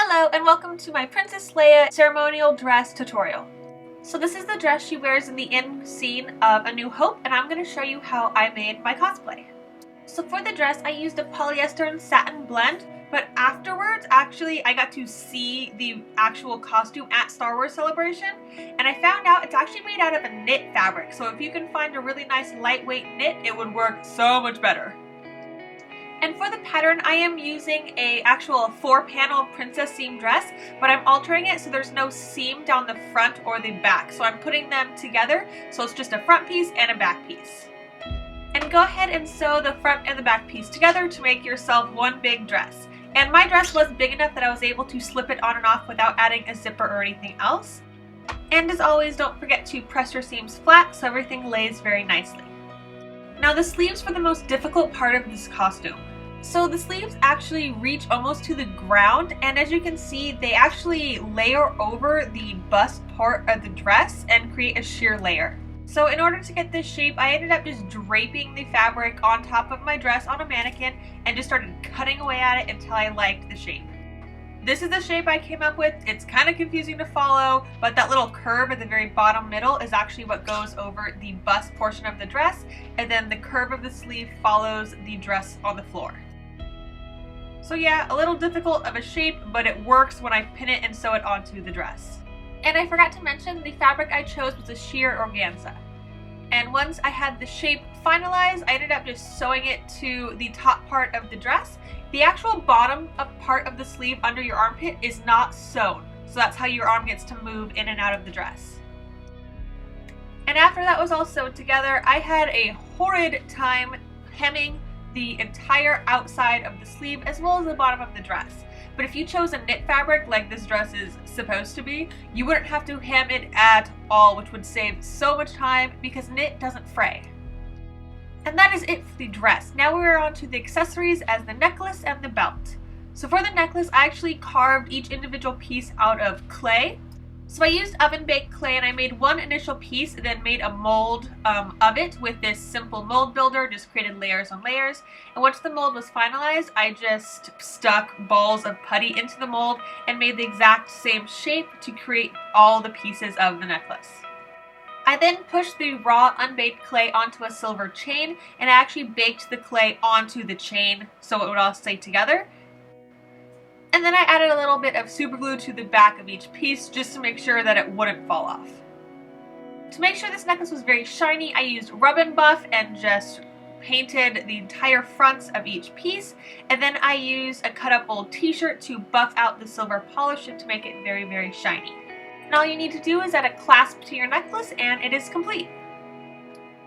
Hello and welcome to my Princess Leia ceremonial dress tutorial. So this is the dress she wears in the end scene of A New Hope, and I'm going to show you how I made my cosplay. So for the dress I used a polyester and satin blend, but afterwards actually I got to see the actual costume at Star Wars Celebration, and I found out it's actually made out of a knit fabric, so if you can find a really nice lightweight knit it would work so much better. And for the pattern, I am using a actual 4-panel princess seam dress, but I'm altering it so there's no seam down the front or the back. So I'm putting them together, so it's just a front piece and a back piece. And go ahead and sew the front and the back piece together to make yourself one big dress. And my dress was big enough that I was able to slip it on and off without adding a zipper or anything else. And as always, don't forget to press your seams flat so everything lays very nicely. Now the sleeves were the most difficult part of this costume. So the sleeves actually reach almost to the ground, and as you can see they actually layer over the bust part of the dress and create a sheer layer. So in order to get this shape I ended up just draping the fabric on top of my dress on a mannequin and just started cutting away at it until I liked the shape. This is the shape I came up with. It's kind of confusing to follow, but that little curve at the very bottom middle is actually what goes over the bust portion of the dress, and then the curve of the sleeve follows the dress on the floor. So yeah, a little difficult of a shape, but it works when I pin it and sew it onto the dress. And I forgot to mention the fabric I chose was a sheer organza. And once I had the shape finalized, I ended up just sewing it to the top part of the dress. The actual bottom part of the sleeve under your armpit is not sewn, so that's how your arm gets to move in and out of the dress. And after that was all sewed together, I had a horrid time hemming the entire outside of the sleeve as well as the bottom of the dress. But if you chose a knit fabric like this dress is supposed to be, you wouldn't have to hem it at all, which would save so much time because knit doesn't fray. And that is it for the dress. Now we're on to the accessories as the necklace and the belt. So for the necklace, I actually carved each individual piece out of clay. So I used oven baked clay and I made one initial piece, then made a mold of it with this simple mold builder, just created layers on layers. And once the mold was finalized, I just stuck balls of putty into the mold and made the exact same shape to create all the pieces of the necklace. I then pushed the raw unbaked clay onto a silver chain, and I actually baked the clay onto the chain so it would all stay together. And then I added a little bit of super glue to the back of each piece just to make sure that it wouldn't fall off. To make sure this necklace was very shiny, I used rub and buff and just painted the entire fronts of each piece, and then I used a cut up old t-shirt to buff out the silver polish to make it very, very shiny. And all you need to do is add a clasp to your necklace and it is complete.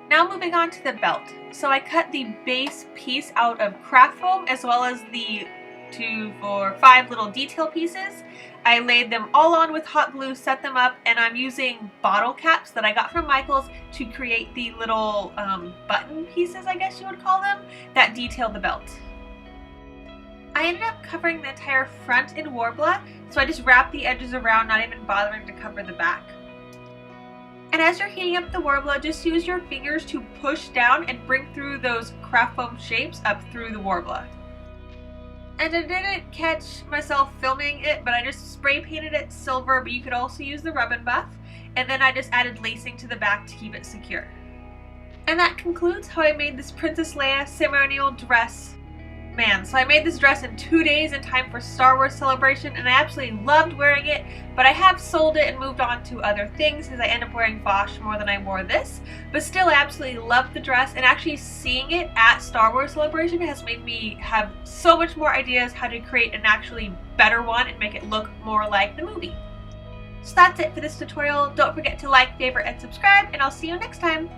Now moving on to the belt. So I cut the base piece out of craft foam as well as the 2, 4, 5 little detail pieces. I laid them all on with hot glue, set them up, and I'm using bottle caps that I got from Michael's to create the little button pieces, I guess you would call them, that detail the belt. I ended up covering the entire front in Worbla, so I just wrapped the edges around, not even bothering to cover the back. And as you're heating up the Worbla, just use your fingers to push down and bring through those craft foam shapes up through the Worbla. And I didn't catch myself filming it, but I just spray painted it silver, but you could also use the rub and buff. And then I just added lacing to the back to keep it secure. And that concludes how I made this Princess Leia ceremonial dress. Man, so I made this dress in 2 days in time for Star Wars Celebration, and I absolutely loved wearing it, but I have sold it and moved on to other things because I end up wearing Vosh more than I wore this. But still, I absolutely loved the dress, and actually seeing it at Star Wars Celebration has made me have so much more ideas how to create an actually better one and make it look more like the movie. So that's it for this tutorial. Don't forget to like, favorite, and subscribe, and I'll see you next time.